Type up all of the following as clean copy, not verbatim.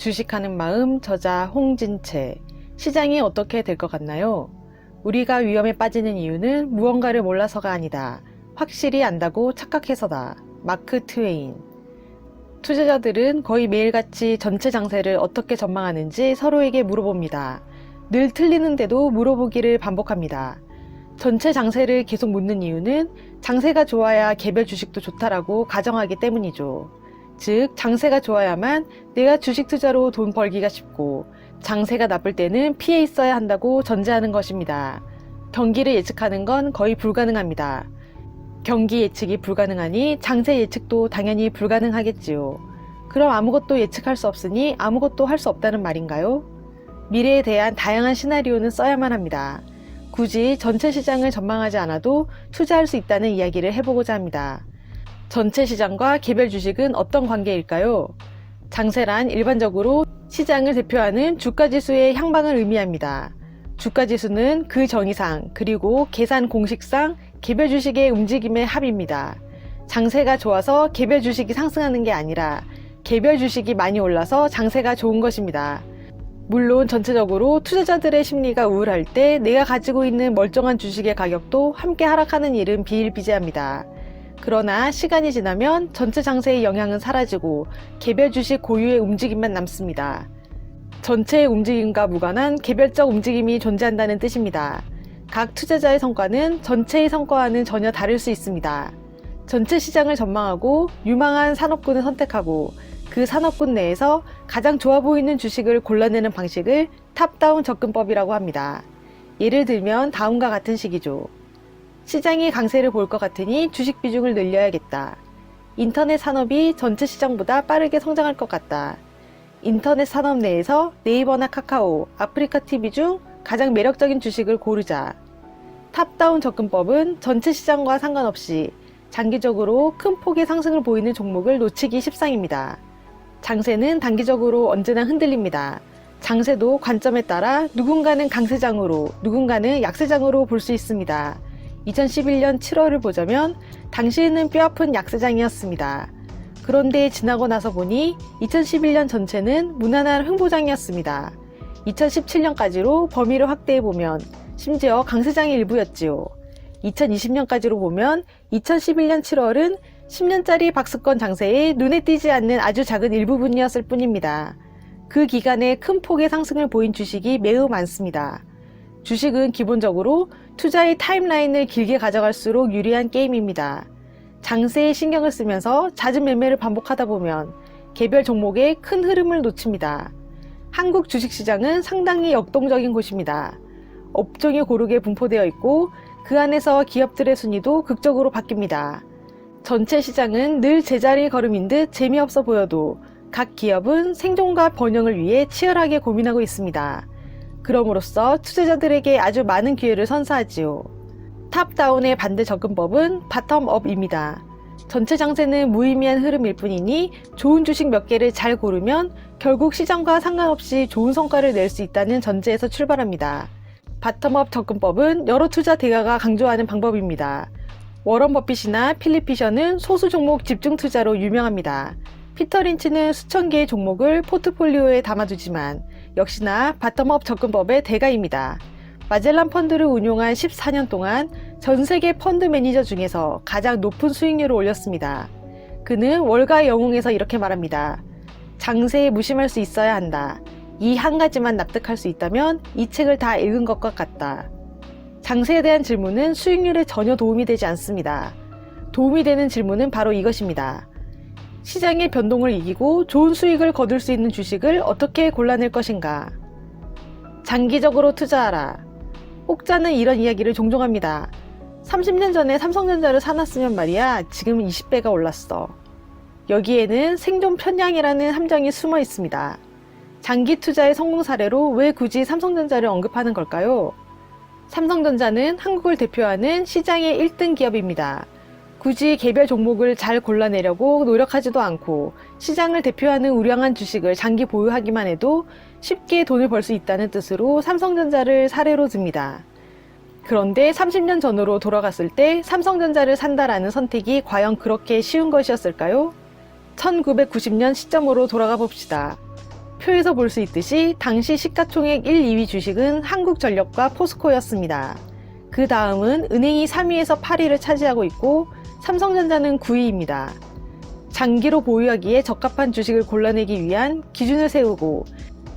주식하는 마음, 저자 홍진채. 시장이 어떻게 될 것 같나요? 우리가 위험에 빠지는 이유는 무언가를 몰라서가 아니다. 확실히 안다고 착각해서다. 마크 트웨인. 투자자들은 거의 매일같이 전체 장세를 어떻게 전망하는지 서로에게 물어봅니다. 늘 틀리는데도 물어보기를 반복합니다. 전체 장세를 계속 묻는 이유는 장세가 좋아야 개별 주식도 좋다라고 가정하기 때문이죠. 즉, 장세가 좋아야만 내가 주식 투자로 돈 벌기가 쉽고 장세가 나쁠 때는 피해 있어야 한다고 전제하는 것입니다. 경기를 예측하는 건 거의 불가능합니다. 경기 예측이 불가능하니 장세 예측도 당연히 불가능하겠지요. 그럼 아무것도 예측할 수 없으니 아무것도 할 수 없다는 말인가요? 미래에 대한 다양한 시나리오는 써야만 합니다. 굳이 전체 시장을 전망하지 않아도 투자할 수 있다는 이야기를 해보고자 합니다. 전체 시장과 개별 주식은 어떤 관계일까요? 장세란 일반적으로 시장을 대표하는 주가지수의 향방을 의미합니다. 주가지수는 그 정의상 그리고 계산 공식상 개별 주식의 움직임의 합입니다. 장세가 좋아서 개별 주식이 상승하는 게 아니라 개별 주식이 많이 올라서 장세가 좋은 것입니다. 물론 전체적으로 투자자들의 심리가 우울할 때 내가 가지고 있는 멀쩡한 주식의 가격도 함께 하락하는 일은 비일비재합니다. 그러나 시간이 지나면 전체 장세의 영향은 사라지고 개별 주식 고유의 움직임만 남습니다. 전체의 움직임과 무관한 개별적 움직임이 존재한다는 뜻입니다. 각 투자자의 성과는 전체의 성과와는 전혀 다를 수 있습니다. 전체 시장을 전망하고 유망한 산업군을 선택하고 그 산업군 내에서 가장 좋아 보이는 주식을 골라내는 방식을 탑다운 접근법이라고 합니다. 예를 들면 다음과 같은 식이죠. 시장이 강세를 볼 것 같으니 주식 비중을 늘려야겠다. 인터넷 산업이 전체 시장보다 빠르게 성장할 것 같다. 인터넷 산업 내에서 네이버나 카카오, 아프리카 TV 중 가장 매력적인 주식을 고르자. 탑다운 접근법은 전체 시장과 상관없이 장기적으로 큰 폭의 상승을 보이는 종목을 놓치기 십상입니다. 장세는 단기적으로 언제나 흔들립니다. 장세도 관점에 따라 누군가는 강세장으로, 누군가는 약세장으로 볼 수 있습니다. 2011년 7월을 보자면 당시에는 뼈아픈 약세장이었습니다. 그런데 지나고 나서 보니 2011년 전체는 무난한 흥보장이었습니다. 2017년까지로 범위를 확대해보면 심지어 강세장의 일부였지요. 2020년까지로 보면 2011년 7월은 10년짜리 박스권 장세에 눈에 띄지 않는 아주 작은 일부분이었을 뿐입니다. 그 기간에 큰 폭의 상승을 보인 주식이 매우 많습니다. 주식은 기본적으로 투자의 타임라인을 길게 가져갈수록 유리한 게임입니다. 장세에 신경을 쓰면서 잦은 매매를 반복하다 보면 개별 종목의 큰 흐름을 놓칩니다. 한국 주식시장은 상당히 역동적인 곳입니다. 업종이 고르게 분포되어 있고 그 안에서 기업들의 순위도 극적으로 바뀝니다. 전체 시장은 늘 제자리 걸음인 듯 재미없어 보여도 각 기업은 생존과 번영을 위해 치열하게 고민하고 있습니다. 그럼으로써 투자자들에게 아주 많은 기회를 선사하지요. 탑다운의 반대 접근법은 바텀업입니다. 전체 장세는 무의미한 흐름일 뿐이니 좋은 주식 몇 개를 잘 고르면 결국 시장과 상관없이 좋은 성과를 낼 수 있다는 전제에서 출발합니다. 바텀업 접근법은 여러 투자 대가가 강조하는 방법입니다. 워런 버핏이나 필립 피셔는 소수 종목 집중 투자로 유명합니다. 피터 린치는 수천 개의 종목을 포트폴리오에 담아두지만 역시나 바텀업 접근법의 대가입니다. 마젤란 펀드를 운용한 14년 동안 전 세계 펀드 매니저 중에서 가장 높은 수익률을 올렸습니다. 그는 월가의 영웅에서 이렇게 말합니다. 장세에 무심할 수 있어야 한다. 이 한 가지만 납득할 수 있다면 이 책을 다 읽은 것과 같다. 장세에 대한 질문은 수익률에 전혀 도움이 되지 않습니다. 도움이 되는 질문은 바로 이것입니다. 시장의 변동을 이기고 좋은 수익을 거둘 수 있는 주식을 어떻게 골라낼 것인가? 장기적으로 투자하라. 혹자는 이런 이야기를 종종 합니다. 30년 전에 삼성전자를 사놨으면 말이야, 지금 20배가 올랐어. 여기에는 생존 편향이라는 함정이 숨어 있습니다. 장기 투자의 성공 사례로 왜 굳이 삼성전자를 언급하는 걸까요? 삼성전자는 한국을 대표하는 시장의 1등 기업입니다. 굳이 개별 종목을 잘 골라내려고 노력하지도 않고 시장을 대표하는 우량한 주식을 장기 보유하기만 해도 쉽게 돈을 벌 수 있다는 뜻으로 삼성전자를 사례로 듭니다. 그런데 30년 전으로 돌아갔을 때 삼성전자를 산다라는 선택이 과연 그렇게 쉬운 것이었을까요? 1990년 시점으로 돌아가 봅시다. 표에서 볼 수 있듯이 당시 시가총액 1, 2위 주식은 한국전력과 포스코였습니다. 그 다음은 은행이 3위에서 8위를 차지하고 있고 삼성전자는 9위입니다. 장기로 보유하기에 적합한 주식을 골라내기 위한 기준을 세우고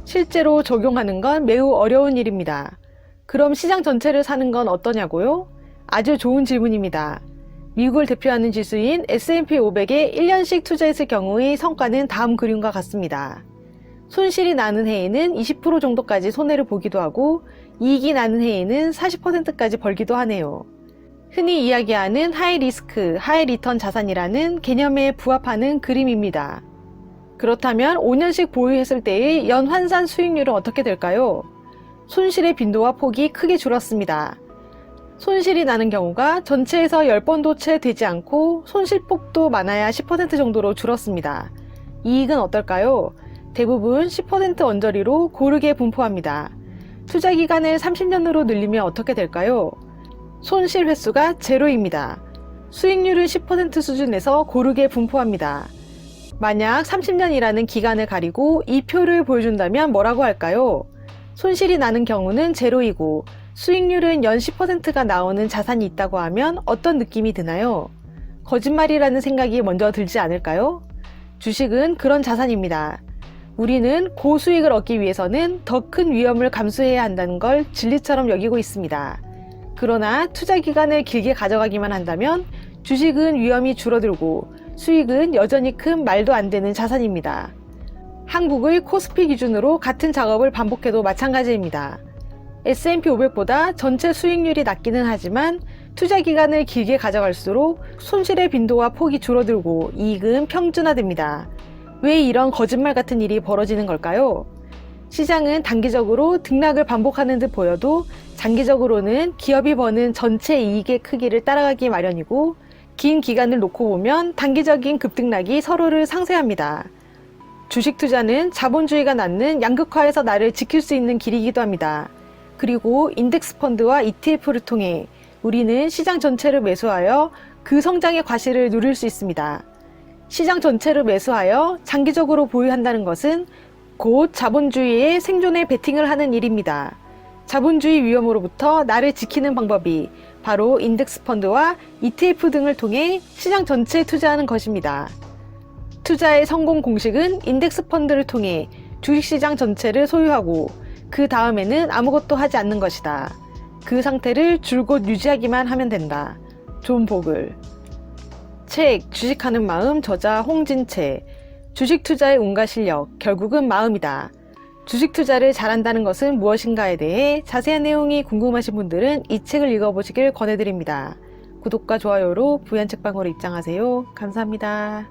실제로 적용하는 건 매우 어려운 일입니다. 그럼 시장 전체를 사는 건 어떠냐고요? 아주 좋은 질문입니다. 미국을 대표하는 지수인 S&P 500에 1년씩 투자했을 경우의 성과는 다음 그림과 같습니다. 손실이 나는 해에는 20% 정도까지 손해를 보기도 하고 이익이 나는 해에는 40%까지 벌기도 하네요. 흔히 이야기하는 하이 리스크, 하이 리턴 자산이라는 개념에 부합하는 그림입니다. 그렇다면 5년씩 보유했을 때의 연 환산 수익률은 어떻게 될까요? 손실의 빈도와 폭이 크게 줄었습니다. 손실이 나는 경우가 전체에서 10번도 채 되지 않고 손실폭도 많아야 10% 정도로 줄었습니다. 이익은 어떨까요? 대부분 10% 언저리로 고르게 분포합니다. 투자 기간을 30년으로 늘리면 어떻게 될까요? 손실 횟수가 제로입니다. 수익률은 10% 수준에서 고르게 분포합니다. 만약 30년이라는 기간을 가리고 이 표를 보여준다면 뭐라고 할까요? 손실이 나는 경우는 제로이고 수익률은 연 10%가 나오는 자산이 있다고 하면 어떤 느낌이 드나요? 거짓말이라는 생각이 먼저 들지 않을까요? 주식은 그런 자산입니다. 우리는 고수익을 얻기 위해서는 더 큰 위험을 감수해야 한다는 걸 진리처럼 여기고 있습니다. 그러나 투자 기간을 길게 가져가기만 한다면 주식은 위험이 줄어들고 수익은 여전히 큰 말도 안 되는 자산입니다. 한국의 코스피 기준으로 같은 작업을 반복해도 마찬가지입니다. S&P 500보다 전체 수익률이 낮기는 하지만 투자 기간을 길게 가져갈수록 손실의 빈도와 폭이 줄어들고 이익은 평준화됩니다. 왜 이런 거짓말 같은 일이 벌어지는 걸까요? 시장은 단기적으로 등락을 반복하는 듯 보여도 장기적으로는 기업이 버는 전체 이익의 크기를 따라가기 마련이고 긴 기간을 놓고 보면 단기적인 급등락이 서로를 상쇄합니다. 주식 투자는 자본주의가 낳는 양극화에서 나를 지킬 수 있는 길이기도 합니다. 그리고 인덱스 펀드와 ETF를 통해 우리는 시장 전체를 매수하여 그 성장의 과실을 누릴 수 있습니다. 시장 전체를 매수하여 장기적으로 보유한다는 것은 곧 자본주의의 생존에 베팅을 하는 일입니다. 자본주의 위험으로부터 나를 지키는 방법이 바로 인덱스 펀드와 ETF 등을 통해 시장 전체에 투자하는 것입니다. 투자의 성공 공식은 인덱스 펀드를 통해 주식시장 전체를 소유하고 그 다음에는 아무것도 하지 않는 것이다. 그 상태를 줄곧 유지하기만 하면 된다. 존 보글. 책 주식하는 마음 저자 홍진채. 주식 투자의 운과 실력, 결국은 마음이다. 주식 투자를 잘한다는 것은 무엇인가에 대해 자세한 내용이 궁금하신 분들은 이 책을 읽어보시길 권해드립니다. 구독과 좋아요로 부연 책방으로 입장하세요. 감사합니다.